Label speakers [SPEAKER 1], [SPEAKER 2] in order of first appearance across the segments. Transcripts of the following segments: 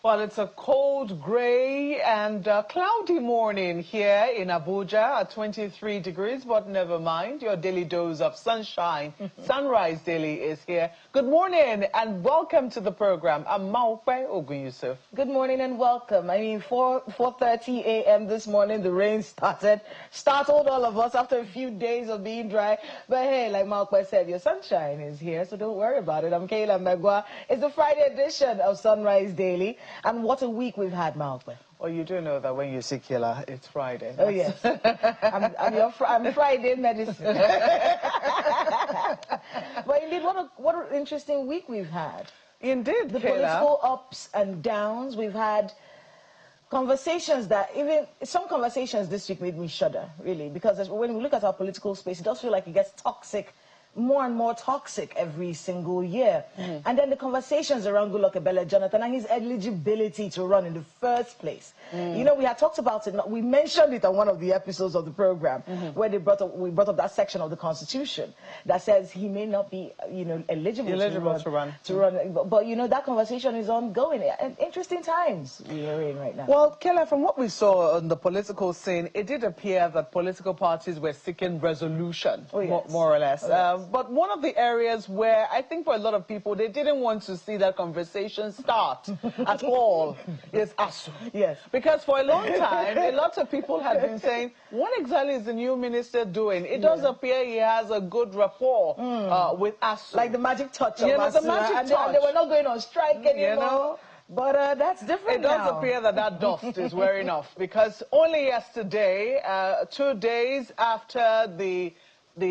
[SPEAKER 1] Well, it's a cold, grey and cloudy morning here in Abuja at 23 degrees, but never mind. Your daily dose of sunshine, Sunrise Daily is here. Good morning and welcome to the program. I'm Maupe Ogun-Yusuf.
[SPEAKER 2] Good morning and welcome. I mean, 4:30 a.m. this morning, the rain startled all of us after a few days of being dry. But hey, like Maupe said, your sunshine is here, so don't worry about it. I'm Kayla Megwa. It's the Friday edition of Sunrise Daily. And what a week we've had, Malcolm.
[SPEAKER 1] Well, you do know that when you see Killer, it's Friday.
[SPEAKER 2] Oh, yes. I'm Friday medicine. But indeed, what an interesting week we've had.
[SPEAKER 1] Indeed,
[SPEAKER 2] the
[SPEAKER 1] Kayla.
[SPEAKER 2] Political ups and downs. We've had conversations that some conversations this week made me shudder, really, because when we look at our political space, it does feel like it gets toxic, more and more toxic every single year. And then the conversations around Goodluck Ebele Jonathan and his eligibility to run in the first place. You know, we had talked about it, we mentioned it on one of the episodes of the program where we brought up that section of the Constitution that says he may not be, eligible to run. But you know, that conversation is ongoing. And interesting times we are in right now.
[SPEAKER 1] Well, Kella, from what we saw on the political scene, it did appear that political parties were seeking resolution, more or less. But one of the areas where I think for a lot of people, they didn't want to see that conversation start at all is ASUU.
[SPEAKER 2] Yes.
[SPEAKER 1] Because for a long time, a lot of people had been saying, what exactly is the new minister doing? It does appear he has a good rapport with ASUU.
[SPEAKER 2] Like the magic touch of ASUU.
[SPEAKER 1] The magic touch.
[SPEAKER 2] And they were not going on strike anymore. You know? But that's different now.
[SPEAKER 1] It does appear that dust is wearing off, because only yesterday, 2 days after the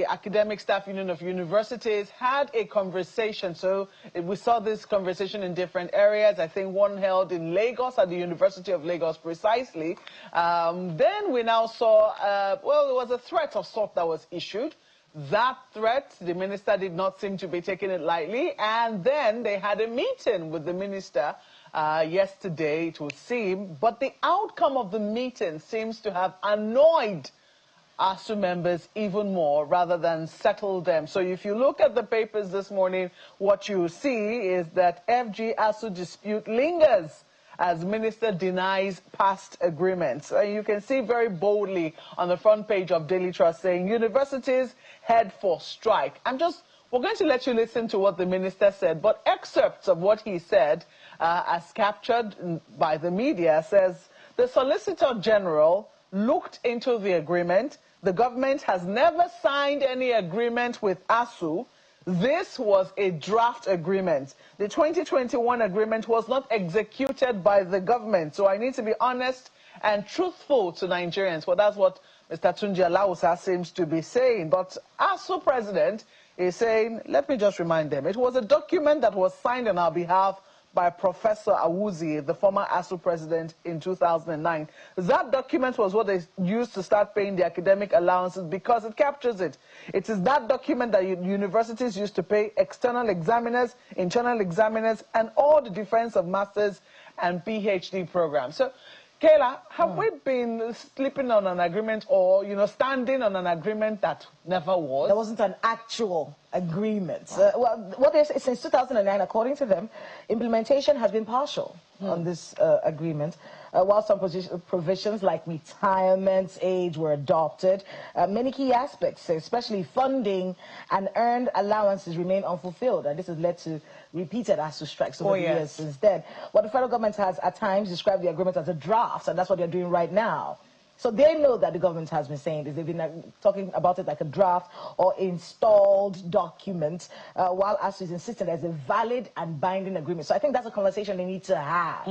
[SPEAKER 1] Academic Staff Union of Universities had a conversation. So we saw this conversation in different areas. I think one held in Lagos, at the University of Lagos precisely. Then we now saw, well, there was a threat of sort that was issued. That threat, the minister did not seem to be taking it lightly. And then they had a meeting with the minister yesterday, it would seem. But the outcome of the meeting seems to have annoyed ASUU members even more rather than settle them. So if you look at the papers this morning, what you see is that FG ASUU dispute lingers as minister denies past agreements. You can see very boldly on the front page of Daily Trust saying universities head for strike. We're going to let you listen to what the minister said, but excerpts of what he said as captured by the media says the Solicitor General looked into the agreement. The government has never signed any agreement with ASUU. This was a draft agreement. The 2021 agreement was not executed by the government. So I need to be honest and truthful to Nigerians. Well, that's what Mr. Tunji Alausa seems to be saying. But ASUU president is saying, let me just remind them, it was a document that was signed on our behalf by Professor Awuzie, the former ASUU president, in 2009. That document was what they used to start paying the academic allowances because it captures it. It is that document that universities used to pay external examiners, internal examiners, and all the defense of masters and PhD programs. So, Kayla, have we been sleeping on an agreement or, standing on an agreement that never was?
[SPEAKER 2] There wasn't an actual agreement. Well, since 2009, according to them, implementation has been partial on this agreement. While some provisions like retirement age were adopted, many key aspects, especially funding and earned allowances, remain unfulfilled. And this has led to repeated ASUU strikes over the years since then. But the federal government has at times described the agreement as a draft, and that's what they're doing right now. So they know that the government has been saying this. They've been talking about it like a draft or installed document, while ASUU is insisting there's a valid and binding agreement. So I think that's a conversation they need to have.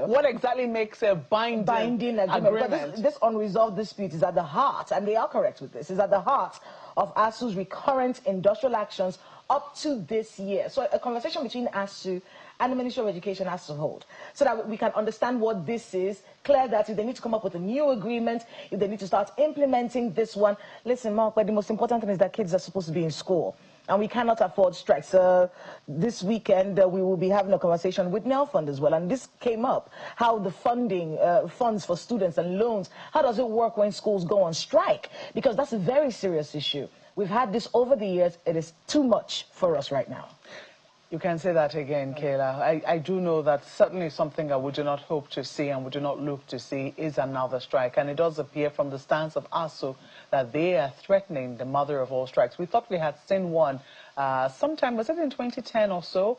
[SPEAKER 1] What exactly makes a binding agreement?
[SPEAKER 2] But this unresolved dispute is at the heart, and they are correct with this, is at the heart of ASUU's recurrent industrial actions up to this year. So a conversation between ASUU and the Ministry of Education has to hold, so that we can understand what this is, clear that if they need to come up with a new agreement, if they need to start implementing this one. Listen, Mark, but the most important thing is that kids are supposed to be in school, and we cannot afford strikes. This weekend, we will be having a conversation with NELFund as well, and this came up, how the funding, funds for students and loans, how does it work when schools go on strike? Because that's a very serious issue. We've had this over the years. It is too much for us right now.
[SPEAKER 1] You can say that again, Kayla. I do know that certainly something that we do not hope to see and we do not look to see is another strike. And it does appear from the stance of ASUU that they are threatening the mother of all strikes. We thought we had seen one sometime, was it in 2010 or so,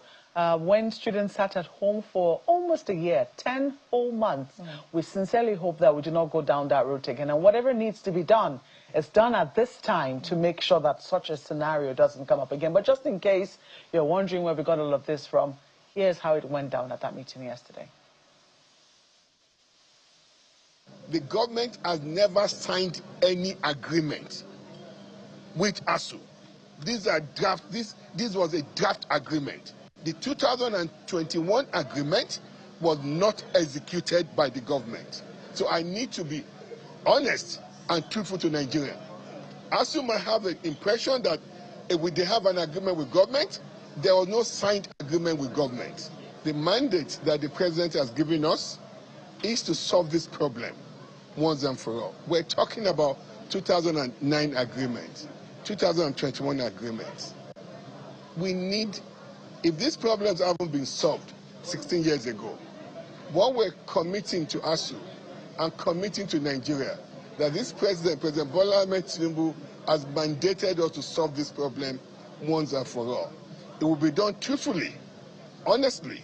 [SPEAKER 1] when students sat at home for almost a year, 10 whole months. We sincerely hope that we do not go down that road again. And whatever needs to be done, it's done at this time to make sure that such a scenario doesn't come up again. But just in case you're wondering where we got all of this from, here's how it went down at that meeting yesterday.
[SPEAKER 3] The government has never signed any agreement with ASUU. These are draft. This was a draft agreement. The 2021 agreement was not executed by the government. So I need to be honest and truthful to Nigeria. ASUU might have the impression that if they have an agreement with government, there was no signed agreement with government. The mandate that the president has given us is to solve this problem once and for all. We're talking about 2009 agreement, 2021 agreements. We need, if these problems haven't been solved 16 years ago, what we're committing to ASUU and committing to Nigeria, that this President Bola Ahmed Tinubu, has mandated us to solve this problem once and for all. It will be done truthfully, honestly,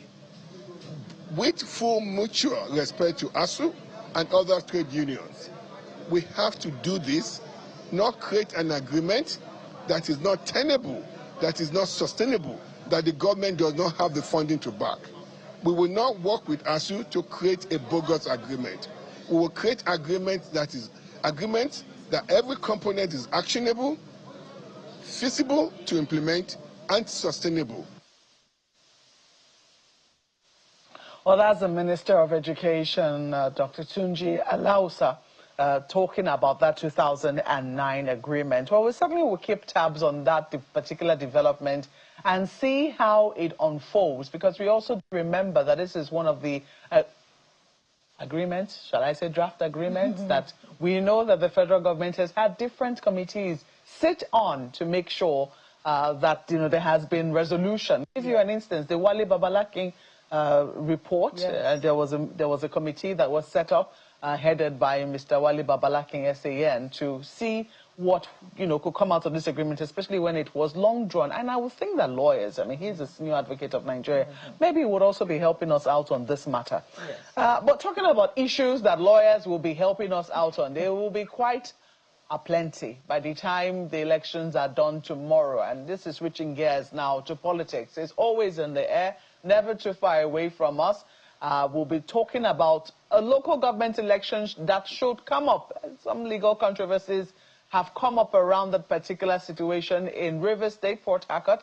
[SPEAKER 3] with full mutual respect to ASUU and other trade unions. We have to do this, not create an agreement that is not tenable, that is not sustainable, that the government does not have the funding to back. We will not work with ASUU to create a bogus agreement. We will create agreements that every component is actionable, feasible to implement, and sustainable.
[SPEAKER 1] Well, that's the Minister of Education, Dr. Tunji Alausa, talking about that 2009 agreement. Well, we certainly will keep tabs on that particular development and see how it unfolds, because we also remember that this is one of the agreements, shall I say draft agreements, that we know that the federal government has had different committees sit on to make sure that there has been resolution. I'll give you an instance, the Wale Babalakin report.
[SPEAKER 2] Yes.
[SPEAKER 1] There was a committee that was set up headed by Mr. Wale Babalakin SAN to see what could come out of this agreement, especially when it was long drawn. And I would think that lawyers, I mean, he's a senior advocate of Nigeria, maybe he would also be helping us out on this matter.
[SPEAKER 2] Yes.
[SPEAKER 1] But talking about issues that lawyers will be helping us out on, there will be quite aplenty by the time the elections are done tomorrow. And this is switching gears now to politics. It's always in the air, never too far away from us. We'll be talking about a local government elections that should come up. Some legal controversies have come up around that particular situation in Rivers State, Port Harcourt,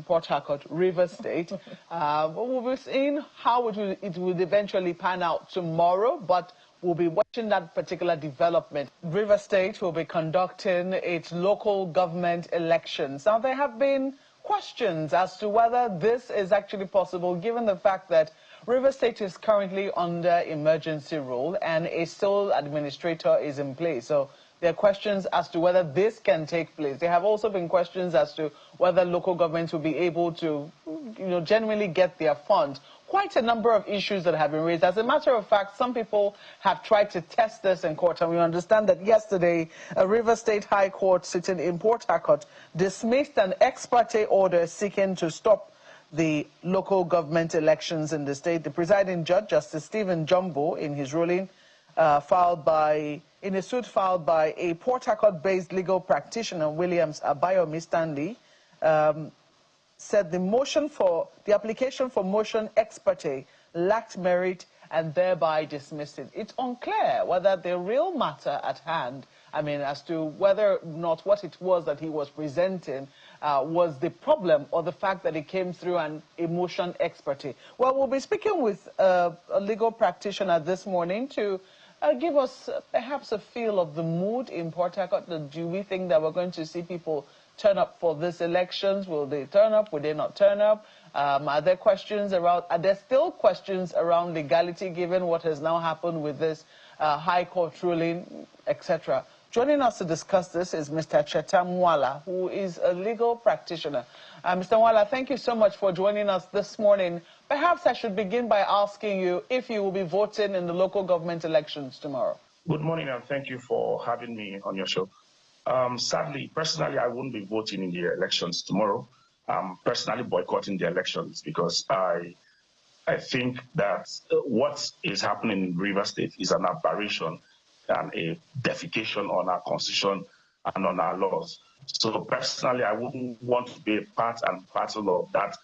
[SPEAKER 1] Port Harcourt, Rivers State. We'll be seeing how it will eventually pan out tomorrow, but we'll be watching that particular development. Rivers State will be conducting its local government elections. Now, there have been questions as to whether this is actually possible, given the fact that Rivers State is currently under emergency rule and a sole administrator is in place. So there are questions as to whether this can take place. There have also been questions as to whether local governments will be able to, genuinely get their funds. Quite a number of issues that have been raised. As a matter of fact, some people have tried to test this in court, and we understand that yesterday, a Rivers State High Court sitting in Port Harcourt dismissed an ex parte order seeking to stop the local government elections in the state. The presiding judge, Justice Stephen Jumbo, in his ruling, in a suit filed by a Port Harcourt-based legal practitioner, Williams Abayomi Stanley, said the application for motion ex parte lacked merit and thereby dismissed it. It's unclear whether the real matter at hand, as to whether or not what it was that he was presenting was the problem or the fact that it came through an motion ex parte. Well, we'll be speaking with a legal practitioner this morning to give us perhaps a feel of the mood in Port Harcourt. Do we think that we're going to see people turn up for these elections? Will they turn up? Will they not turn up? Are there still questions around legality given what has now happened with this High Court ruling, etc.? Joining us to discuss this is Mr. Cheta Mwala, who is a legal practitioner. Mr. Mwala, thank you so much for joining us this morning. Perhaps I should begin by asking you if you will be voting in the local government elections tomorrow.
[SPEAKER 4] Good morning, and thank you for having me on your show. Sadly, personally, I won't be voting in the elections tomorrow. I'm personally boycotting the elections because I think that what is happening in Rivers State is an aberration and a defecation on our constitution and on our laws. So personally, I wouldn't want to be a part and parcel of that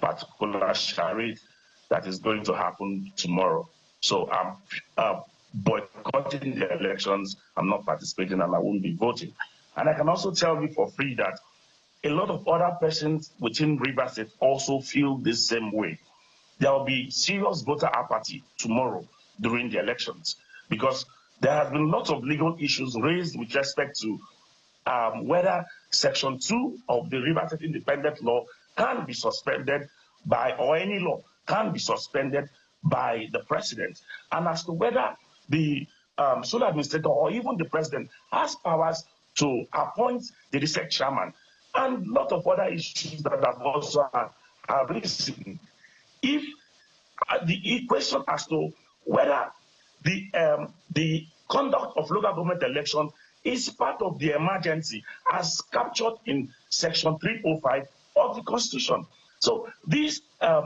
[SPEAKER 4] particular charade that is going to happen tomorrow. So I'm boycotting the elections. I'm not participating, and I won't be voting. And I can also tell you for free that a lot of other persons within Rivers State also feel the same way. There will be serious voter apathy tomorrow during the elections because there has been lots of legal issues raised with respect to whether Section 2 of the Rivers State Independent Law can be suspended by, or any law can be suspended by the president, and as to whether the sole administrator or even the president has powers to appoint the district chairman, and a lot of other issues that have also arisen. If the question as to whether the conduct of local government election is part of the emergency as captured in Section 305 of the Constitution. So these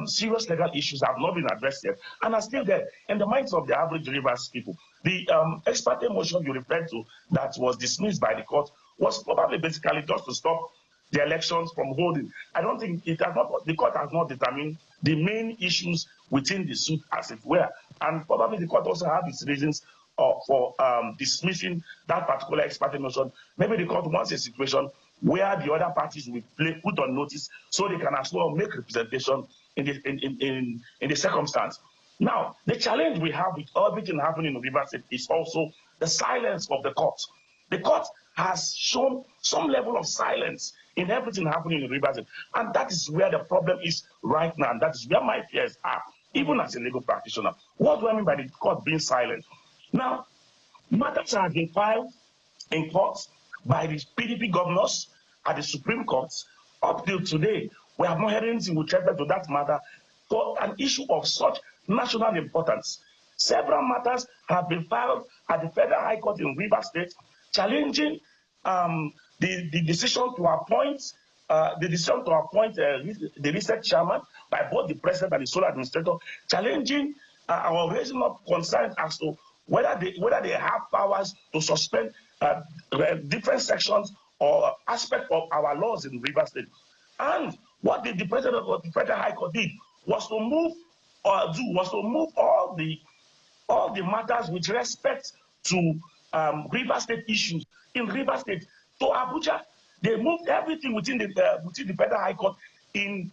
[SPEAKER 4] serious legal issues have not been addressed yet and are still there in the minds of the average Rivers people. The ex parte motion you referred to that was dismissed by the court was probably basically just to stop the elections from holding. I don't think it has not, the court has not determined the main issues within the suit as it were. And probably the court also have its reasons for dismissing that particular ex parte motion. Maybe the court wants a situation where the other parties will put on notice so they can as well make representation in the circumstance. Now, the challenge we have with everything happening in Rivers State is also the silence of the court. The court has shown some level of silence in everything happening in Rivers State, and that is where the problem is right now, and that is where my fears are, even as a legal practitioner. What do I mean by the court being silent? Now, matters have been filed in courts by the PDP governors at the Supreme Court. Up till today, we have not heard anything with respect to that matter for an issue of such national importance. Several matters have been filed at the Federal High Court in Rivers State, challenging the decision to appoint the research chairman by both the president and the sole administrator, challenging or raising up concerns as to whether they have powers to suspend different sections or aspects of our laws in Rivers State. And what the president of the Federal High Court did was to move all the matters with respect to Rivers State issues in Rivers State to Abuja. They moved everything within the Federal High Court in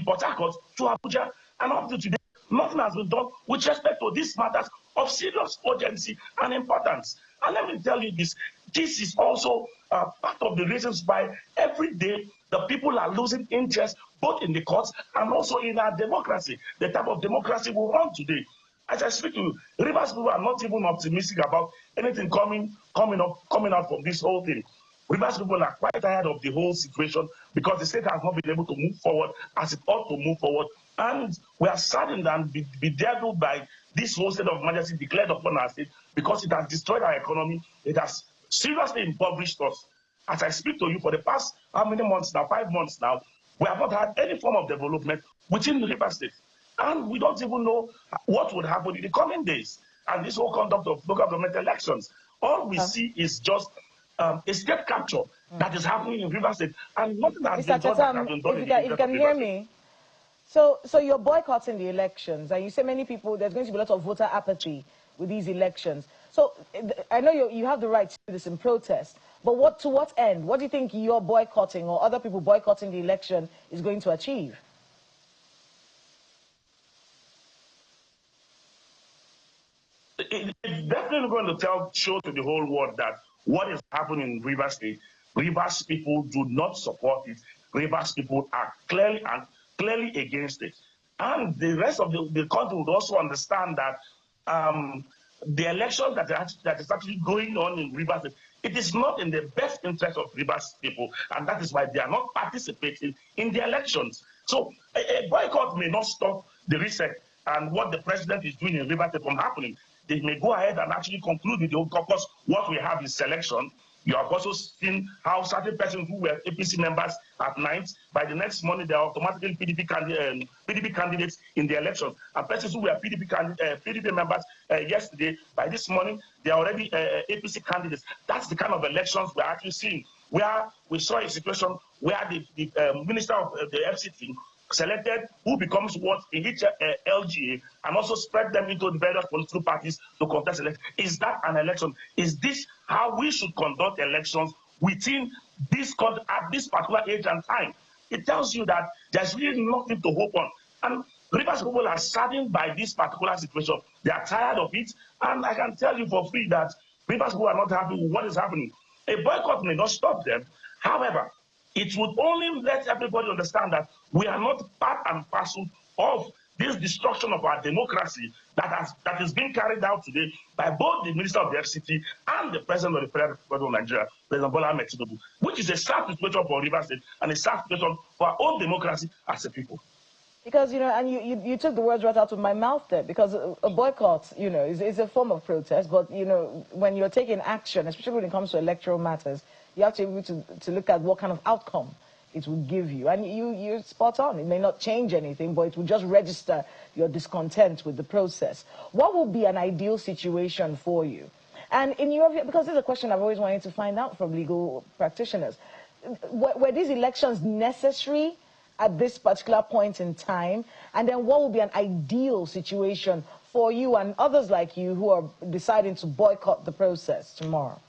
[SPEAKER 4] Port Harcourt to Abuja, and up to today, nothing has been done with respect to these matters of serious urgency and importance. And let me tell you this is also part of the reasons why every day the people are losing interest both in the courts and also in our democracy, the type of democracy we want today. As I speak to you, Rivers people are not even optimistic about anything coming out from this whole thing. Rivers people are quite tired of the whole situation because the state has not been able to move forward as it ought to move forward. And we are saddened and bedeviled by this whole state of emergency declared upon our state because it has destroyed our economy. It has seriously impoverished us. As I speak to you, for the past how many months now, 5 months now, we have not had any form of development within the Rivers State. And we don't even know what would happen in the coming days. And this whole conduct of local government elections, all we see is just a state capture that is happening in Rivers State, and nothing has been done that has been done.
[SPEAKER 2] If you can hear me, so you're boycotting the elections, and you say many people, there's going to be a lot of voter apathy with these elections. So I know you have the right to do this in protest, but to what end? What do you think you're boycotting or other people boycotting the election is going to achieve?
[SPEAKER 4] It's definitely going to show to the whole world that what is happening in Rivers State, Rivers people do not support it. Rivers people are clearly against it. And the rest of the country would also understand that the election that is actually going on in Rivers State, it is not in the best interest of Rivers people, and that is why they are not participating in the elections. So a boycott may not stop the reset and what the president is doing in Rivers State from happening. They may go ahead and actually conclude with the caucus. What we have is selection. You have also seen how certain persons who were APC members at night, by the next morning, they are automatically PDP candidates in the election. And persons who were PDP members yesterday, by this morning, they are already APC candidates. That's the kind of elections we're actually seeing, where we saw a situation where the minister of the FCT selected who becomes what in each LGA and also spread them into the various political parties to contest elections. Is that an election? Is this how we should conduct elections within this country at this particular age and time? It tells you that there's really nothing to hope on. And Rivers people are saddened by this particular situation. They are tired of it. And I can tell you for free that Rivers people are not happy with what is happening. A boycott may not stop them. However, it would only let everybody understand that we are not part and parcel of this destruction of our democracy that is being carried out today by both the Minister of the FCT and the President of the Federal Republic of Nigeria, President Bola Ahmed Tinubu, which is a sad situation for Rivers State and a sad situation for our own democracy as a people.
[SPEAKER 2] Because, you know, and you took the words right out of my mouth there, because a boycott, you know, is a form of protest. But, you know, when you're taking action, especially when it comes to electoral matters, you have to be able to look at what kind of outcome it will give you. And you're spot on. It may not change anything, but it will just register your discontent with the process. What will be an ideal situation for you? And in your view, because this is a question I've always wanted to find out from legal practitioners, were these elections necessary at this particular point in time? And then what will be an ideal situation for you and others like you who are deciding to boycott the process tomorrow?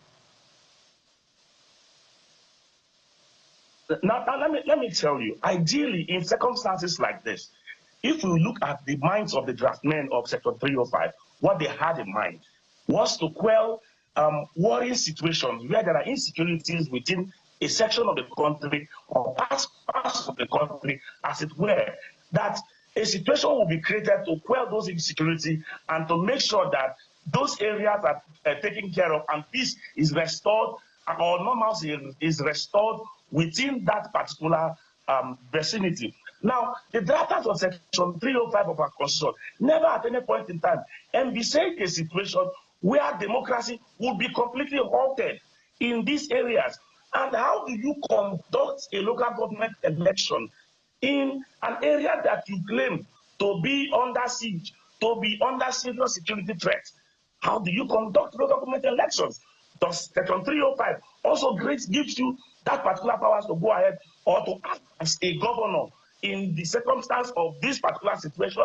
[SPEAKER 4] Now let me tell you, ideally, in circumstances like this, if we look at the minds of the draftmen of Section 305, what they had in mind was to quell worrying situations where there are insecurities within a section of the country or parts of the country, as it were, that a situation will be created to quell those insecurities and to make sure that those areas are taken care of and peace is restored or normalcy is restored within that particular vicinity. Now, the drafters of Section 305 of our Constitution never at any point in time envisaged a situation where democracy would be completely halted in these areas. And how do you conduct a local government election in an area that you claim to be under siege, to be under serious security threat? How do you conduct local government elections? Does Section 305 also gives you that particular powers to go ahead or to act as a governor in the circumstance of this particular situation?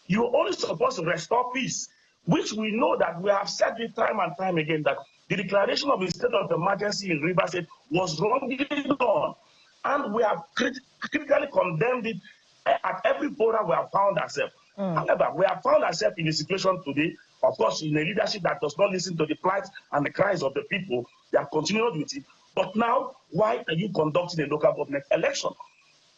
[SPEAKER 4] You're only supposed to restore peace, which we know that we have said it time and time again that the declaration of a state of emergency in Rivers State was wrongly done, and we have critically condemned it at every forum we have found ourselves. However, we have found ourselves in a situation today, of course, in a leadership that does not listen to the plight and the cries of the people. They have continued with it. But now, why are you conducting a local government election?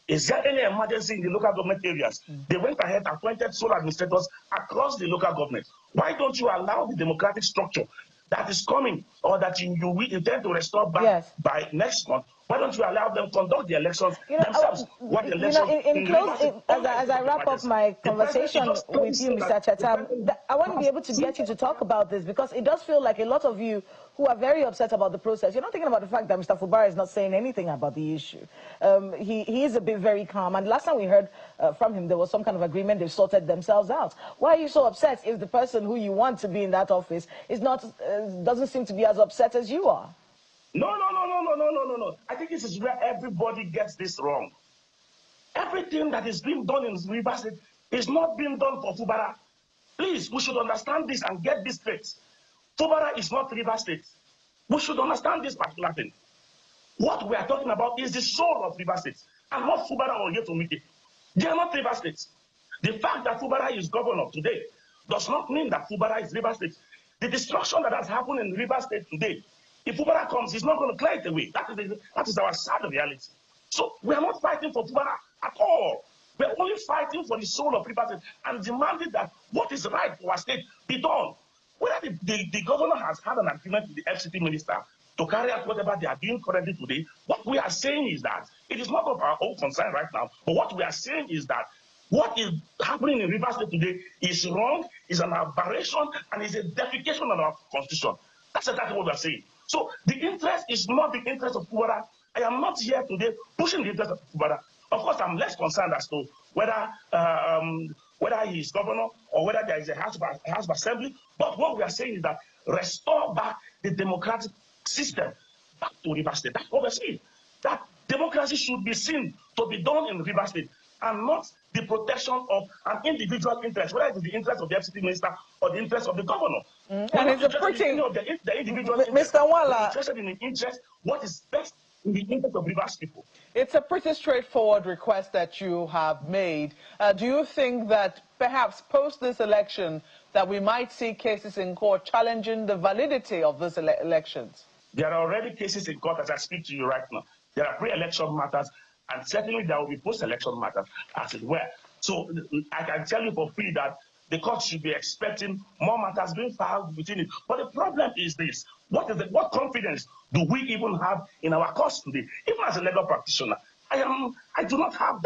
[SPEAKER 4] Is there any emergency in the local government areas? They went ahead and appointed sole administrators across the local government. Why don't you allow the democratic structure that is coming or that you intend to restore back by next month? Why don't you allow them conduct the elections themselves?
[SPEAKER 2] As I wrap up my conversation with you, Mr. Chetam, I want to be able to get you to talk about this, because it does feel like a lot of you who are very upset about the process, you're not thinking about the fact that Mr. Fubara is not saying anything about the issue. He is a bit very calm, and last time we heard from him, there was some kind of agreement, they sorted themselves out. Why are you so upset if the person who you want to be in that office is not, doesn't seem to be as upset as you are?
[SPEAKER 4] No. I think this is where everybody gets this wrong. Everything that is being done in Rivers State is not being done for Fubara. Please, we should understand this and get this straight. Fubara is not Rivers State. We should understand this particular thing. What we are talking about is the soul of Rivers State, and not Fubara or Yetomike. They are not Rivers State. The fact that Fubara is governor today does not mean that Fubara is Rivers State. The destruction that has happened in Rivers State today, if Fubara comes, he's not going to clear it away. That is our sad reality. So we are not fighting for Fubara at all. We are only fighting for the soul of Rivers State and demanding that what is right for our state be done. Whether the governor has had an agreement with the FCT minister to carry out whatever they are doing currently today, what we are saying is that it is not of our own concern right now, but what we are saying is that what is happening in Rivers State today is wrong, is an aberration, and is a defecation on our constitution. That's exactly what we are saying. So the interest is not the interest of Kubara. I am not here today pushing the interest of Kubara. Of course, I'm less concerned as to whether he is governor or whether there is a house of assembly. But what we are saying is that restore back the democratic system back to Rivers State. That's what we're saying. That democracy should be seen to be done in Rivers State and not the protection of an individual interest, whether it is the interest of the FCT minister or the interest of the governor.
[SPEAKER 1] And it's a pretty...
[SPEAKER 4] The individual interest.
[SPEAKER 1] Mr. Wala,
[SPEAKER 4] we're interested in the interest, what is best in the interest of Rivers people.
[SPEAKER 1] It's a pretty straightforward request that you have made. Do you think that perhaps post this election that we might see cases in court challenging the validity of these elections?
[SPEAKER 4] There are already cases in court as I speak to you right now. There are pre-election matters, and certainly there will be post-election matters, as it were. So I can tell you for free that the court should be expecting more matters being filed within it. But the problem is this: what confidence do we even have in our courts today? Even as a legal practitioner, I do not have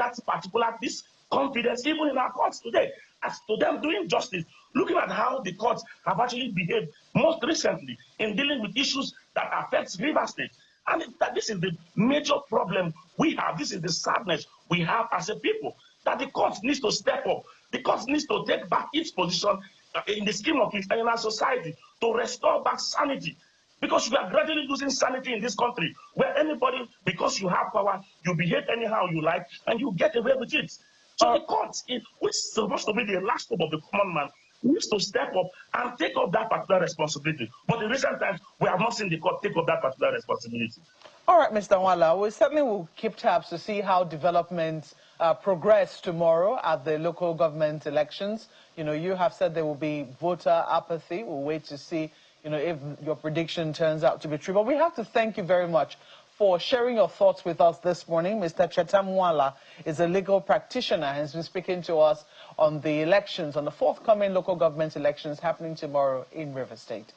[SPEAKER 4] this confidence even in our courts today. As to them doing justice, looking at how the courts have actually behaved most recently in dealing with issues that affect Rivers State. And that this is the major problem we have. This is the sadness we have as a people, that the court needs to step up. The court needs to take back its position in the scheme of international society to restore back sanity. Because we are gradually losing sanity in this country, where anybody, because you have power, you behave anyhow you like, and you get away with it. So the court, which is supposed to be the last hope of the common man, needs to step up and take up that particular responsibility. But in recent times, we have not seen the court take up that particular responsibility.
[SPEAKER 1] All right, Mr. Wala, we certainly will keep tabs to see how developments progress tomorrow at the local government elections. You know, you have said there will be voter apathy. We'll wait to see, you know, if your prediction turns out to be true. But we have to thank you very much for sharing your thoughts with us this morning. Mr. Chetam Wala is a legal practitioner and has been speaking to us on the elections, on the forthcoming local government elections happening tomorrow in Rivers State.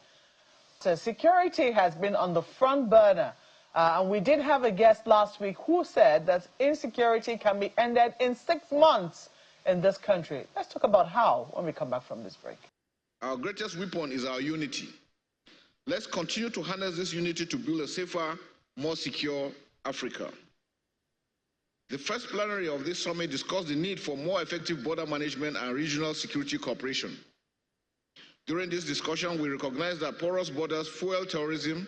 [SPEAKER 1] So security has been on the front burner. And we did have a guest last week who said that insecurity can be ended in 6 months in this country. Let's talk about how when we come back from this break.
[SPEAKER 5] Our greatest weapon is our unity. Let's continue to harness this unity to build a safer, more secure Africa. The first plenary of this summit discussed the need for more effective border management and regional security cooperation. During this discussion, we recognized that porous borders fuel terrorism,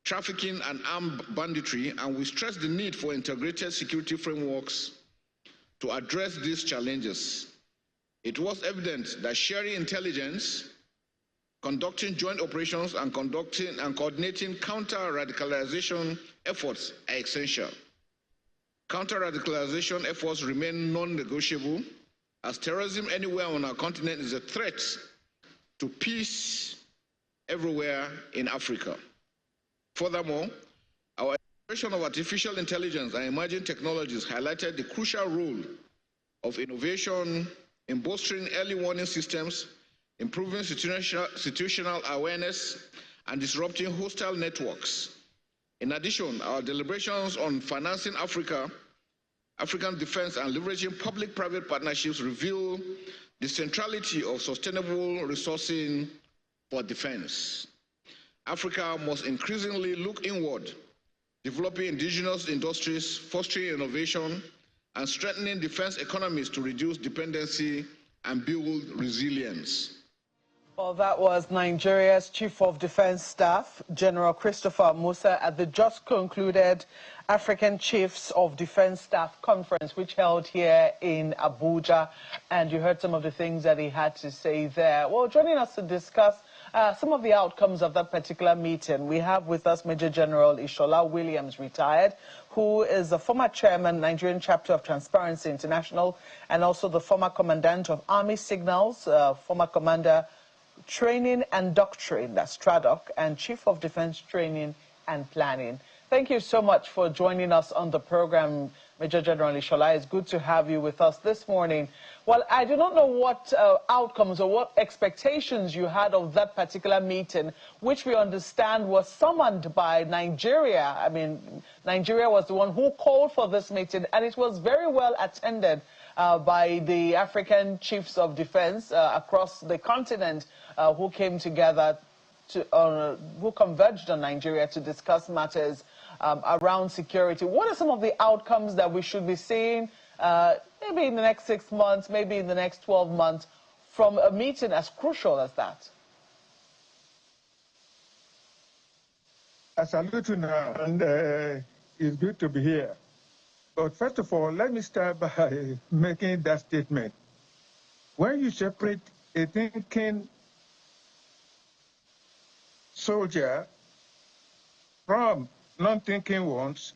[SPEAKER 5] trafficking, and armed banditry, and we stressed the need for integrated security frameworks to address these challenges. It was evident that sharing intelligence, conducting joint operations, and coordinating counter-radicalization efforts are essential. Counter-radicalization efforts remain non-negotiable, as terrorism anywhere on our continent is a threat to peace everywhere in Africa. Furthermore, our exploration of artificial intelligence and emerging technologies highlighted the crucial role of innovation in bolstering early warning systems, improving situational awareness, and disrupting hostile networks. In addition, our deliberations on financing African defense and leveraging public-private partnerships reveal the centrality of sustainable resourcing for defense. Africa must increasingly look inward, developing indigenous industries, fostering innovation, and strengthening defense economies to reduce dependency and build resilience.
[SPEAKER 1] Well, that was Nigeria's Chief of Defense Staff, General Christopher Musa, at the just concluded African Chiefs of Defense Staff Conference, which held here in Abuja. And you heard some of the things that he had to say there. Well, joining us to discuss some of the outcomes of that particular meeting, we have with us Major General Ishola Williams, retired, who is the former chairman, Nigerian chapter of Transparency International, and also the former commandant of Army Signals, former commander Training and Doctrine, that's TRADOC, and Chief of Defense Training and Planning. Thank you so much for joining us on the program, Major General Ishola, it's good to have you with us this morning. Well, I do not know what outcomes or what expectations you had of that particular meeting, which we understand was summoned by Nigeria. I mean, Nigeria was the one who called for this meeting, and it was very well attended by the African chiefs of defense across the continent who came together who converged on Nigeria to discuss matters around security. What are some of the outcomes that we should be seeing maybe in the next 6 months, maybe in the next 12 months from a meeting as crucial as that?
[SPEAKER 6] I salute you now, and it's good to be here. But first of all, let me start by making that statement. When you separate a thinking soldier from non-thinking ones,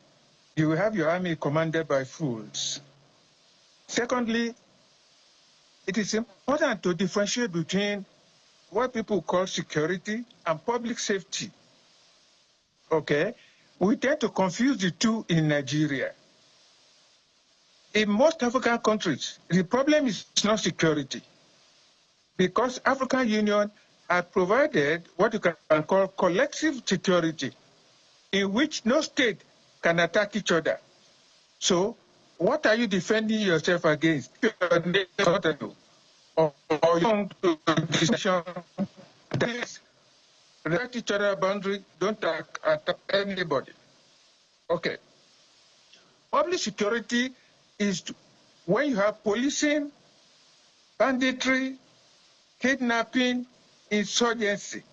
[SPEAKER 6] you will have your army commanded by fools. Secondly, it is important to differentiate between what people call security and public safety. Okay? We tend to confuse the two in Nigeria. In most African countries, the problem is not security, because African Union has provided what you can call collective security, in which no state can attack each other. So, what are you defending yourself against? Or young decision that is respect each other boundary, don't attack anybody. Okay. Public security is when you have policing, banditry, kidnapping, insurgency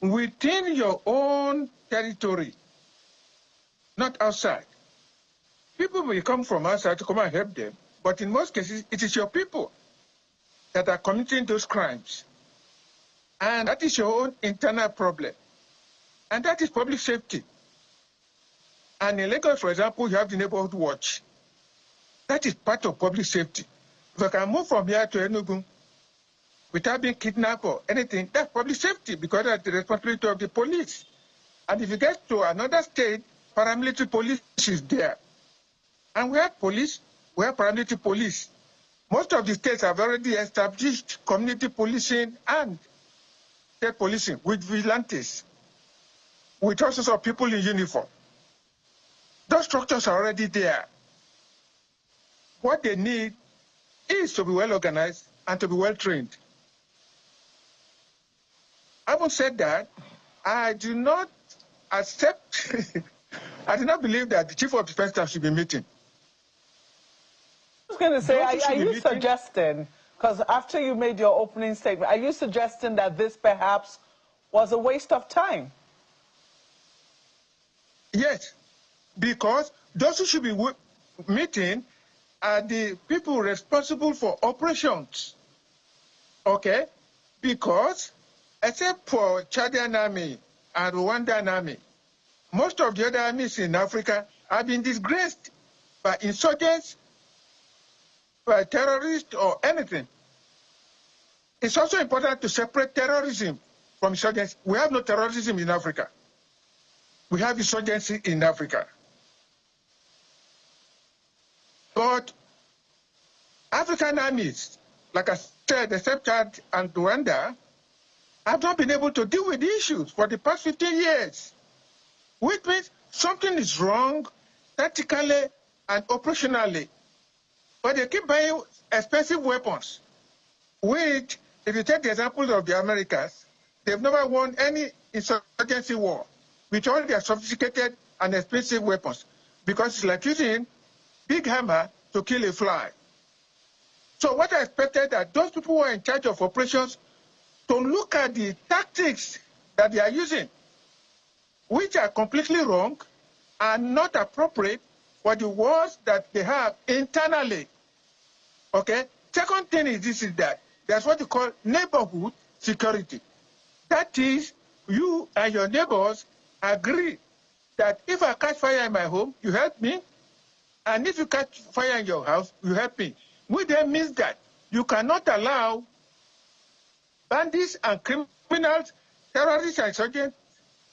[SPEAKER 6] within your own territory, not outside. People may come from outside to come and help them, but in most cases, it is your people that are committing those crimes. And that is your own internal problem. And that is public safety. And in Lagos, for example, you have the neighborhood watch. That is part of public safety. If I can move from here to Enugu without being kidnapped or anything, that's public safety, because that's the responsibility of the police. And if you get to another state, paramilitary police is there. And we have police, we have paramilitary police. Most of the states have already established community policing and state policing with vigilantes, with all sorts of people in uniform. Those structures are already there. What they need is to be well organized and to be well trained. Having said that, I do not accept, I do not believe that the chief of defense staff should be meeting.
[SPEAKER 1] I was going to say, are you suggesting, because after you made your opening statement, are you suggesting that this perhaps was a waste of time?
[SPEAKER 6] Yes, because those who should be meeting are the people responsible for operations, okay? Because except for Chadian army and Rwandan army, most of the other armies in Africa have been disgraced by insurgents, by terrorists or anything. It's also important to separate terrorism from insurgency. We have no terrorism in Africa. We have insurgency in Africa. But African armies, like I said, except Chad and Rwanda, have not been able to deal with the issues for the past 15 years, which means something is wrong tactically and operationally. But they keep buying expensive weapons, which, if you take the example of the Americas, they've never won any insurgency war with all their sophisticated and expensive weapons, because it's like using big hammer to kill a fly. So what I expected that those people who are in charge of operations to look at the tactics that they are using, which are completely wrong and not appropriate for the wars that they have internally. Okay? Second thing is this, is that there's what you call neighborhood security. That is, you and your neighbors agree that if I catch fire in my home, you help me, and if you catch fire in your house, you help me. Which then means that you cannot allow bandits and criminals, terrorists and insurgents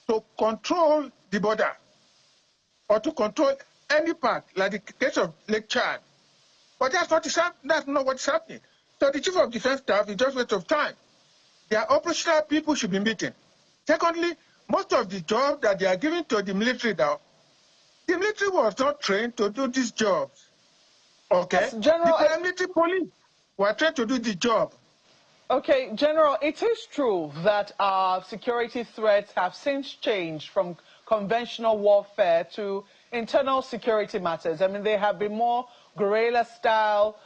[SPEAKER 6] to control the border or to control any part, like the case of Lake Chad. But that's not what's happening. So the Chief of Defense Staff is just a waste of time. Their operational people should be meeting. Secondly, most of the jobs that they are giving to the military now, the military was not trained to do these jobs. Okay?
[SPEAKER 1] Yes, General,
[SPEAKER 6] the paramilitary police were trained to do the job.
[SPEAKER 1] Okay, General, it is true that our security threats have since changed from conventional warfare to internal security matters. I mean, they have been more guerrilla-style,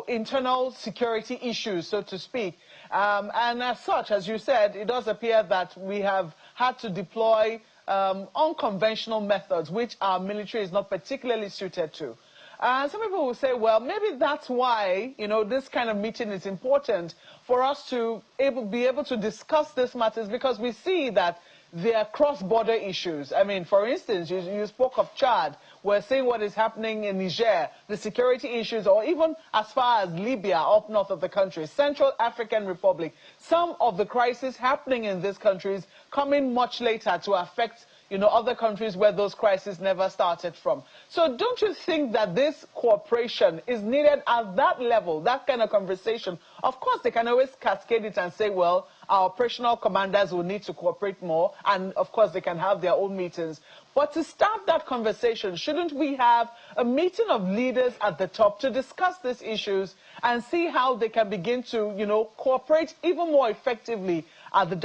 [SPEAKER 1] internal security issues, so to speak. And as such, as you said, it does appear that we have had to deploy unconventional methods, which our military is not particularly suited to. Some people will say, well, maybe that's why, this kind of meeting is important for us to be able to discuss these matters, because we see that there are cross-border issues. I mean, for instance, you spoke of Chad. We're seeing what is happening in Niger, the security issues, or even as far as Libya, up north of the country, Central African Republic. Some of the crises happening in these countries coming much later to affect other countries where those crises never started from. So don't you think that this cooperation is needed at that level, that kind of conversation? Of course, they can always cascade it and say, well, our operational commanders will need to cooperate more, and of course, they can have their own meetings. But to start that conversation, shouldn't we have a meeting of leaders at the top to discuss these issues and see how they can begin to, cooperate even more effectively at the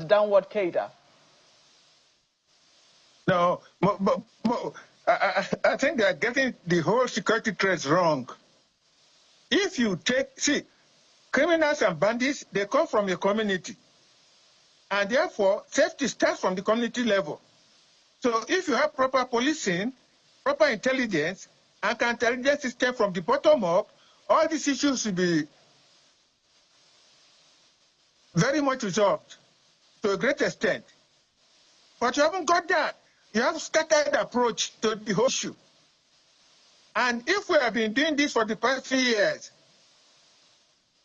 [SPEAKER 1] downward cadre?
[SPEAKER 6] No, I think they are getting the whole security threats wrong. If you see, criminals and bandits, they come from a community. And therefore, safety starts from the community level. So if you have proper policing, proper intelligence, and counterintelligence system from the bottom up, all these issues should be very much resolved to a great extent. But you haven't got that. You have a scattered approach to the whole issue. And if we have been doing this for the past 3 years,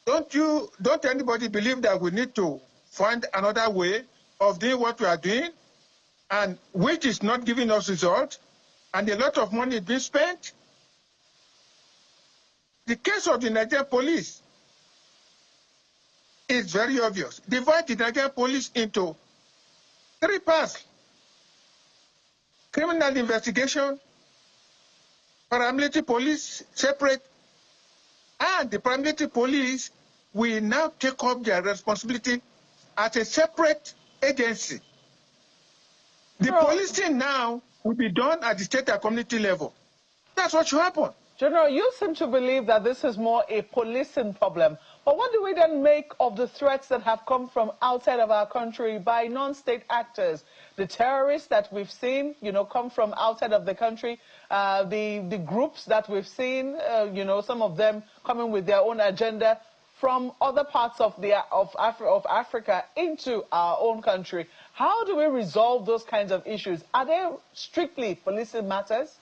[SPEAKER 6] don't anybody believe that we need to find another way of doing what we are doing, and which is not giving us results, and a lot of money is being spent? The case of the Nigerian police is very obvious. Divide the Nigerian police into 3 parts: criminal investigation, paramilitary police separate, and the paramilitary police will now take up their responsibility as a separate agency. The policing now will be done at the state and community level. That's what should happen.
[SPEAKER 1] General, you seem to believe that this is more a policing problem. But what do we then make of the threats that have come from outside of our country by non-state actors? The terrorists that we've seen, come from outside of the country, the groups that we've seen, some of them coming with their own agenda from other parts of Africa into our own country. How do we resolve those kinds of issues? Are they strictly policing matters?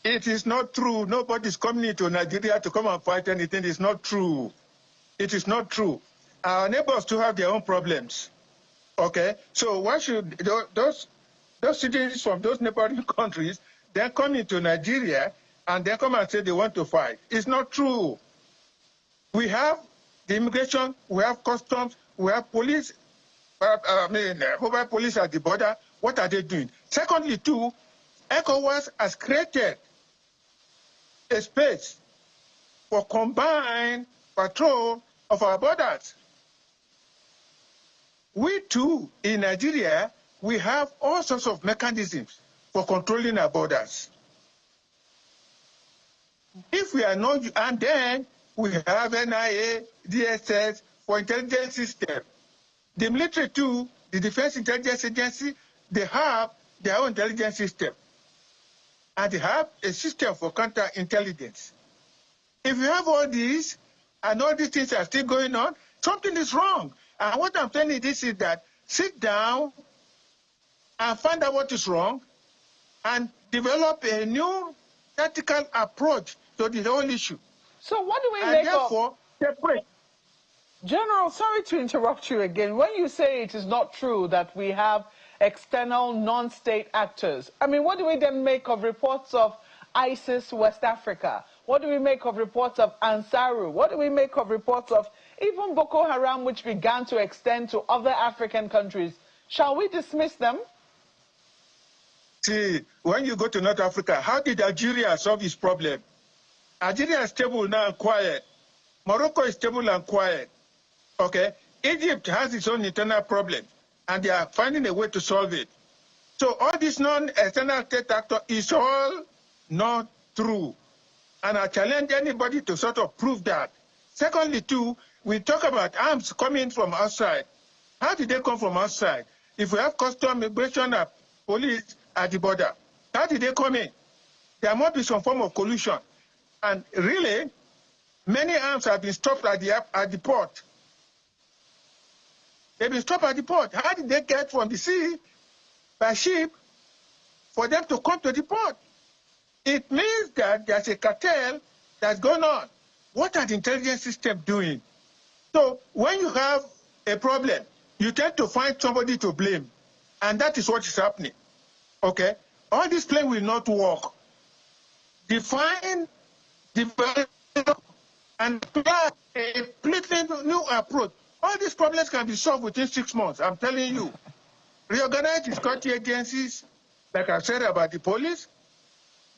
[SPEAKER 6] It is not true. Nobody's coming into Nigeria to come and fight anything. It's not true. It is not true. Our neighbors too have their own problems. Okay? So why should those citizens from those neighboring countries then come into Nigeria and then come and say they want to fight? It's not true. We have the immigration, we have customs, we have police, mobile police at the border. What are they doing? Secondly, too, ECOWAS has created a space for combined patrol of our borders. We too, in Nigeria, we have all sorts of mechanisms for controlling our borders. If we are not, and then we have NIA, DSS for intelligence system. The military too, the Defense Intelligence Agency, they have their own intelligence system. And they have a system for counterintelligence. If you have all these, and all these things are still going on, something is wrong. And what I'm telling you this is that sit down and find out what is wrong and develop a new tactical approach to the whole issue.
[SPEAKER 1] So what do we
[SPEAKER 6] and
[SPEAKER 1] make
[SPEAKER 6] therefore, separate.
[SPEAKER 1] General, sorry to interrupt you again. When you say it is not true that we have external non-state actors, I mean, what do we then make of reports of ISIS West Africa? What do we make of reports of Ansaru? What do we make of reports of even Boko Haram, which began to extend to other African countries? Shall we dismiss them?
[SPEAKER 6] See, when you go to North Africa, how did Algeria solve its problem? Algeria is stable now and quiet. Morocco is stable and quiet. Okay? Egypt has its own internal problems, and they are finding a way to solve it. So all this non-external state actor is all not true. And I challenge anybody to sort of prove that. Secondly, too, we talk about arms coming from outside. How did they come from outside? If we have custom, immigration, and police at the border, how did they come in? There must be some form of collusion. And really, many arms have been stopped at the port. They've been stopped at the port. How did they get from the sea by ship for them to come to the port? It means that there's a cartel that's going on. What are the intelligence systems doing? So when you have a problem, you tend to find somebody to blame. And that is what is happening. Okay? All this plan will not work. Define, develop, and apply a completely new approach. All these problems can be solved within 6 months, I'm telling you. Reorganize the security agencies, like I said about the police,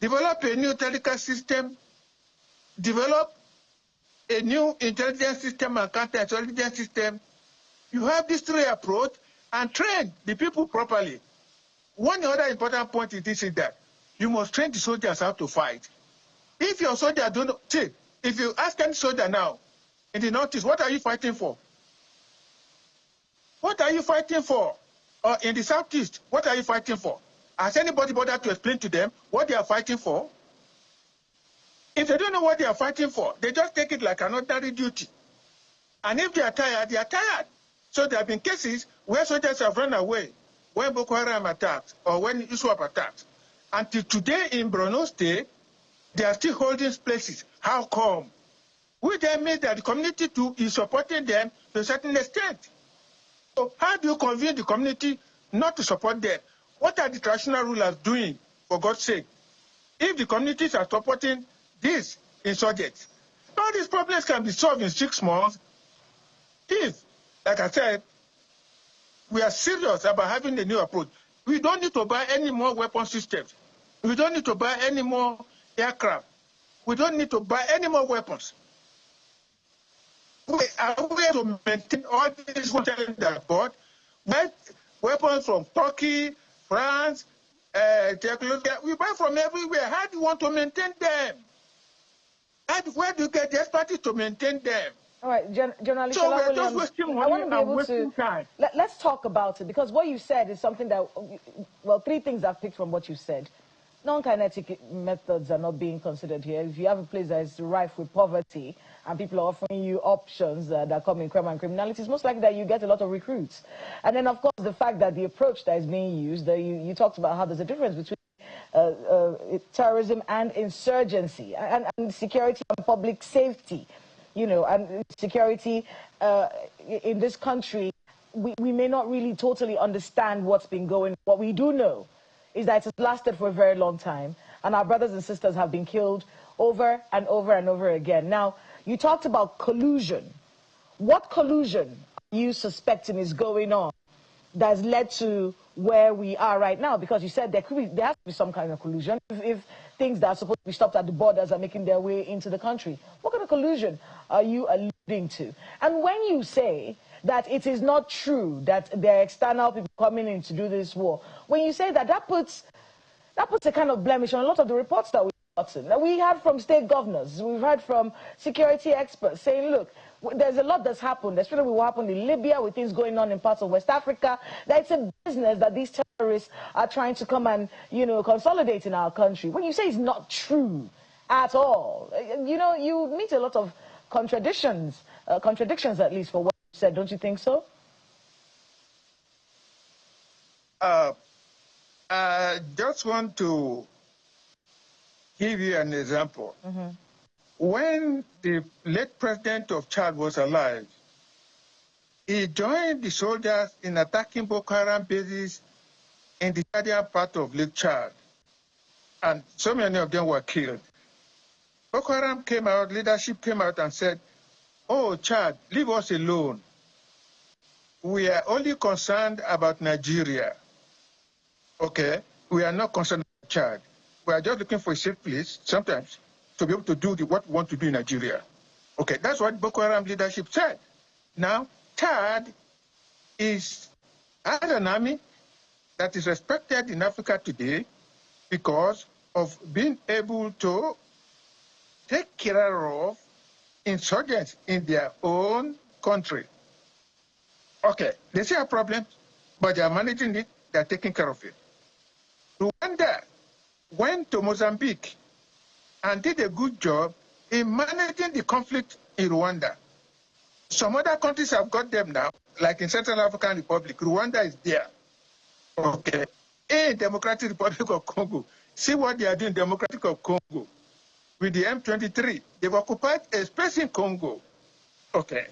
[SPEAKER 6] develop a new telecom system, develop a new intelligence system and counter-intelligence system. You have this three approach and train the people properly. One other important point is this, is that you must train the soldiers how to fight. If your soldiers don't know, see, if you ask any soldier now in the Northeast, what are you fighting for? What are you fighting for? Or in the Southeast, what are you fighting for? Has anybody bothered to explain to them what they are fighting for? If they don't know what they are fighting for, they just take it like an ordinary duty. And if they are tired, they are tired. So there have been cases where soldiers have run away when Boko Haram attacks or when ISWAP attacks. Until today in Borno State, they are still holding places. How come? Which then means that the community too is supporting them to a certain extent. So how do you convince the community not to support them? What are the traditional rulers doing, for God's sake? If the communities are supporting these insurgents, all these problems can be solved in 6 months if, like I said, we are serious about having a new approach. We don't need to buy any more weapon systems. We don't need to buy any more aircraft. We don't need to buy any more weapons. We are going to maintain all these weapons that bought, weapons from Turkey, France, Czechoslovakia. We buy from everywhere. How do you want to maintain them? Where do you get the expertise to maintain them?
[SPEAKER 2] All right, General
[SPEAKER 6] So we're
[SPEAKER 2] Williams,
[SPEAKER 6] just wasting money
[SPEAKER 2] I want to be
[SPEAKER 6] and
[SPEAKER 2] able
[SPEAKER 6] wasting
[SPEAKER 2] to
[SPEAKER 6] time.
[SPEAKER 2] let's talk about it, because what you said is something that, well, 3 things I've picked from what you said. Non-kinetic methods are not being considered here. If you have a place that is rife with poverty and people are offering you options that come in crime and criminality, it's most likely that you get a lot of recruits. And then, of course, the fact that the approach that is being used, you talked about how there's a difference between terrorism and insurgency, and security and public safety. You know, and security in this country, we may not really totally understand what's been going on. What we do know is that it's lasted for a very long time, and our brothers and sisters have been killed over and over and over again. Now, you talked about collusion. What collusion are you suspecting is going on that's led to where we are right now? Because you said there has to be some kind of collusion if things that are supposed to be stopped at the borders are making their way into the country. What kind of collusion are you alluding to? And when you say that it is not true that there are external people coming in to do this war, when you say that, that puts a kind of blemish on a lot of the reports that we've gotten. Now, we heard from state governors, we've heard from security experts saying, look, there's a lot that's happened, especially what happened in Libya, with things going on in parts of West Africa. That's a business that these terrorists are trying to come and, you know, consolidate in our country. When you say it's not true at all, you know, you meet a lot of contradictions at least for what you said, don't you think so?
[SPEAKER 6] I just want to give you an example. When the late president of Chad was alive, he joined the soldiers in attacking Boko Haram bases in the Chadian part of Lake Chad, and so many of them were killed. Boko Haram came out, leadership came out and said, "Oh, Chad, leave us alone. We are only concerned about Nigeria. Okay, we are not concerned about Chad. We are just looking for a safe place sometimes to be able to do what we want to do in Nigeria." Okay, that's what Boko Haram leadership said. Now, Chad has an army that is respected in Africa today because of being able to take care of insurgents in their own country. Okay, they see a problem, but they are managing it, they are taking care of it. Rwanda went to Mozambique and did a good job in managing the conflict in Rwanda. Some other countries have got them now, like in Central African Republic. Rwanda is there. Okay. In Democratic Republic of Congo, see what they are doing in Democratic of Congo with the M23. They've occupied a space in Congo. Okay.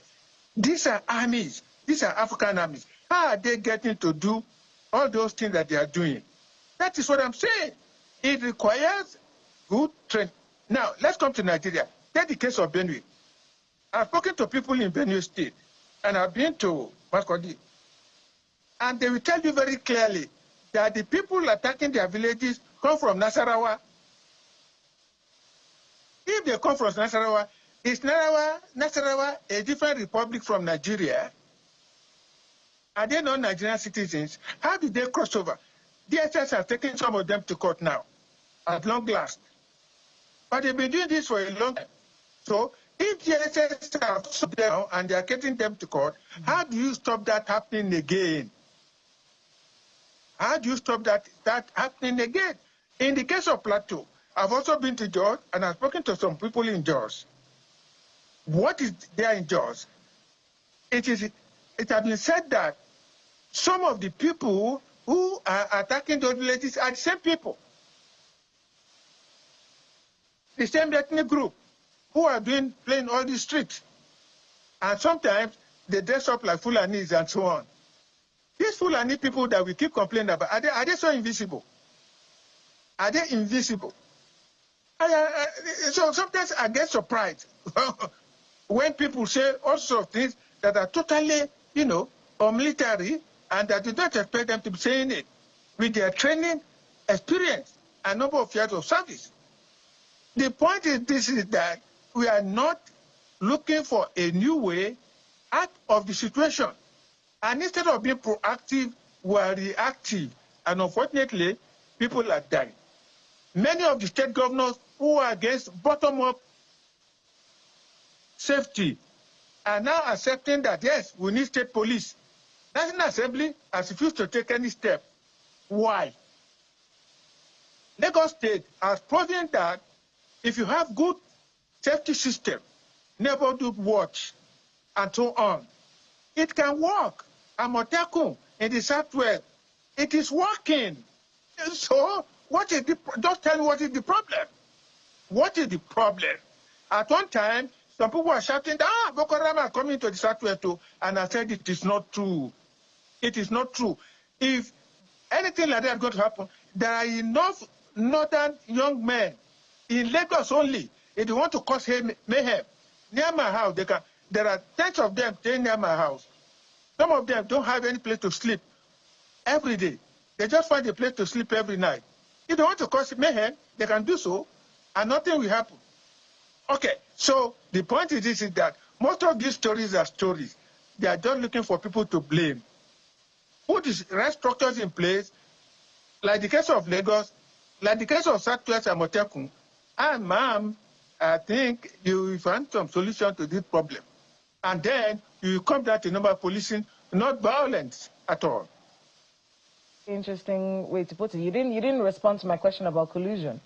[SPEAKER 6] These are armies. These are African armies. How are they getting to do all those things that they are doing? That is what I'm saying. It requires good training. Now, let's come to Nigeria. Take the case of Benue. I've spoken to people in Benue State, and I've been to Makurdi, and they will tell you very clearly that the people attacking their villages come from Nasarawa. If they come from Nasarawa, is Nasarawa a different republic from Nigeria? Are they not Nigerian citizens? How did they cross over? DSS have taken some of them to court now, at long last. But they've been doing this for a long time. So if DSS have stopped them and they are getting them to court, how do you stop that happening again? How do you stop that happening again? In the case of Plateau, I've also been to Jos and I've spoken to some people in Jos. What is there in Jos? It has been said that some of the people who are attacking those villages are the same people. The same ethnic group who are playing all these tricks. And sometimes they dress up like Fulanis and so on. These Fulani people that we keep complaining about, are they so invisible? Are they invisible? So sometimes I get surprised when people say all sorts of things that are totally, military, and that you don't expect them to be saying it with their training, experience, and number of years of service. The point is that we are not looking for a new way out of the situation. And instead of being proactive, we are reactive. And unfortunately, people are dying. Many of the state governors who are against bottom-up safety are now accepting that, yes, we need state police. National Assembly has refused to take any step. Why? Lagos State has proven that if you have good safety system, neighborhood watch, and so on, it can work. Amotekun in the Southwest, it is working. So, just tell me what is the problem? What is the problem? At one time, some people were shouting, Boko Haram are coming to the Southwest too, and I said it is not true. It is not true. If anything like that is going to happen, there are enough northern young men in Lagos only. If they want to cause mayhem, near my house, there are tens of them staying near my house. Some of them don't have any place to sleep every day. They just find a place to sleep every night. If they want to cause mayhem, they can do so, and nothing will happen. Okay, so the point is that most of these stories are stories. They are just looking for people to blame. Put the right structures in place, like the case of Lagos, like the case of Southwest and Amotekun, and ma'am, I think you will find some solution to this problem. And then you come down to number policing, not violence at all.
[SPEAKER 2] Interesting way to put it. You didn't respond to my question about collusion,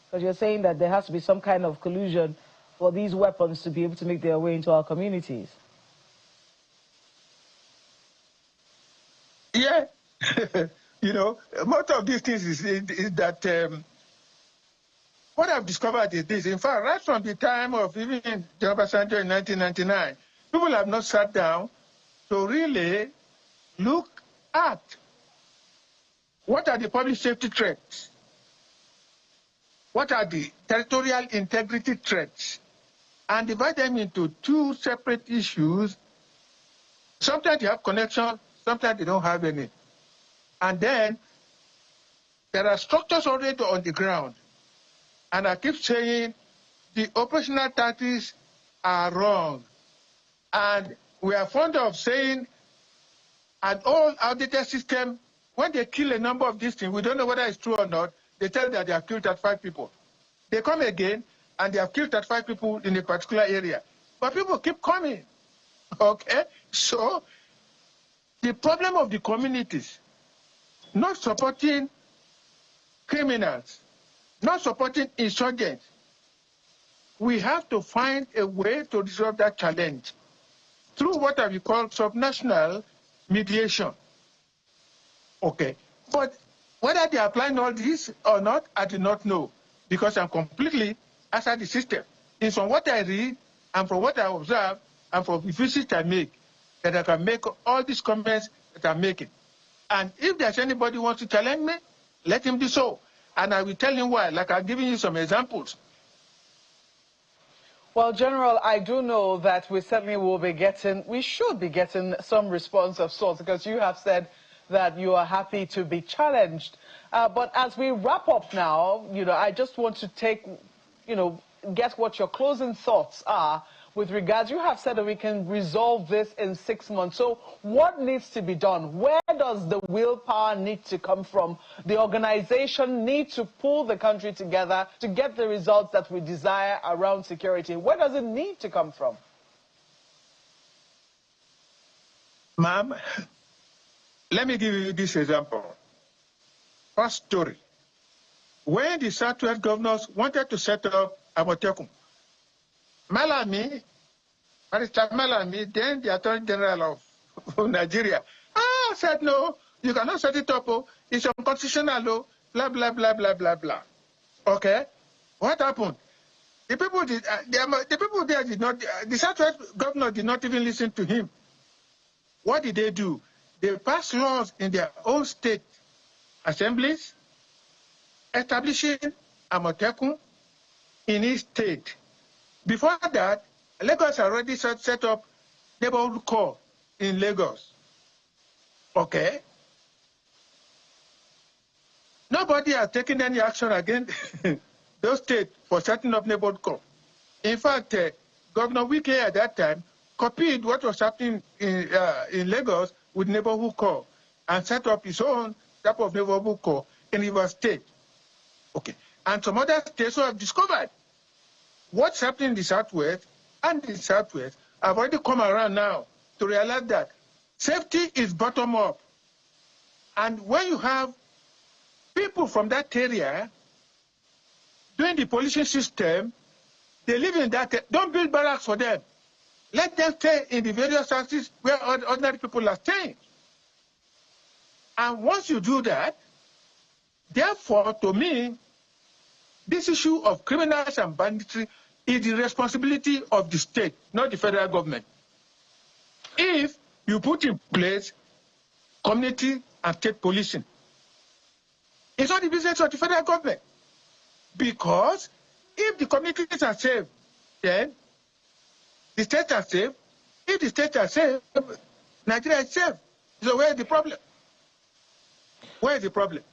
[SPEAKER 2] because you're saying that there has to be some kind of collusion for these weapons to be able to make their way into our communities.
[SPEAKER 6] Yeah, most of these things is that what I've discovered is this. In fact, right from the time of even John Obasanjo in 1999, people have not sat down to really look at what are the public safety threats, what are the territorial integrity threats, and divide them into two separate issues. Sometimes they have connection, sometimes they don't have any. And then there are structures already on the ground. And I keep saying the operational tactics are wrong. And we are fond of saying an old outdated system, when they kill a number of these things, we don't know whether it's true or not, they tell that they have killed 35 people. They come again and they have killed 35 people in a particular area. But people keep coming, okay? So the problem of the communities not supporting criminals, not supporting insurgents, we have to find a way to resolve that challenge through what we call subnational mediation. Okay, but whether they are applying all this or not, I do not know, because I'm completely outside the system. It's from what I read and from what I observe and from the visits I make that I can make all these comments that I'm making. And if there's anybody who wants to challenge me, let him do so. And I will tell him why, like I'm giving you some examples.
[SPEAKER 1] Well, General, I do know that we certainly will be getting, we should be getting some response of sorts, because you have said that you are happy to be challenged. But as we wrap up now, I just want to take, get what your closing thoughts are with regards. You have said that we can resolve this in 6 months. So what needs to be done? Where does the willpower need to come from? The organization need to pull the country together to get the results that we desire around security. Where does it need to come from?
[SPEAKER 6] Ma'am, let me give you this example. First story. When the Southwest governors wanted to set up Amotekun, Malami, Barrister Malami, then the Attorney General of Nigeria, said, no, you cannot set it up. Oh, it's unconstitutional law, blah, blah, blah, blah, blah, blah. Okay? What happened? The people there did not, the Southwest governor did not even listen to him. What did they do? They passed laws in their own state assemblies, establishing Amotekun in each state. Before that, Lagos already set up neighborhood corps in Lagos. Okay? Nobody has taken any action against those states for setting up neighborhood corps. In fact, Governor Wike at that time copied what was happening in Lagos with neighborhood corps and set up his own type of neighborhood corps in Rivers State. Okay. And some other states have discovered what's happening in the Southwest, and the Southwest have already come around now to realize that safety is bottom up. And when you have people from that area doing the policing system, they live in that, don't build barracks for them. Let them stay in the various houses where ordinary people are staying. And once you do that, therefore, to me, this issue of criminals and banditry is the responsibility of the state, not the federal government. If you put in place community and state policing, it's not the business of the federal government. Because if the communities are safe, then the states are safe. If the states are safe, Nigeria is safe. So where is the problem? Where is the problem?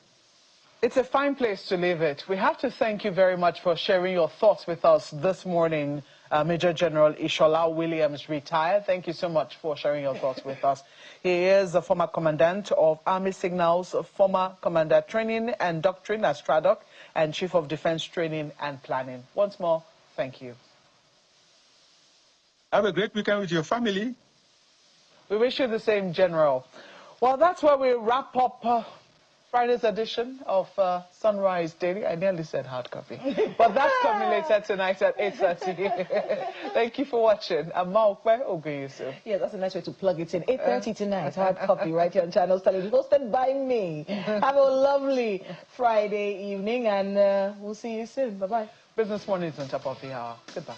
[SPEAKER 1] It's a fine place to leave it. We have to thank you very much for sharing your thoughts with us this morning, Major General Ishola Williams, retired. Thank you so much for sharing your thoughts with us. He is the former commandant of Army Signals, former commander training and doctrine as TRADOC, and Chief of Defense Training and Planning. Once more, thank you.
[SPEAKER 6] Have a great weekend with your family.
[SPEAKER 1] We wish you the same, General. Well, that's where we wrap up Friday's edition of Sunrise Daily. I nearly said hard copy, but that's coming later tonight at 8:30. Thank you for watching. I'm Maokwe Oguyusu.
[SPEAKER 2] Yeah, that's a nice way to plug it in. 8:30 tonight, hard copy right here on Channels Television, hosted by me. Have a lovely Friday evening, and we'll see you soon. Bye-bye.
[SPEAKER 1] Business Morning is on top of the hour. Goodbye.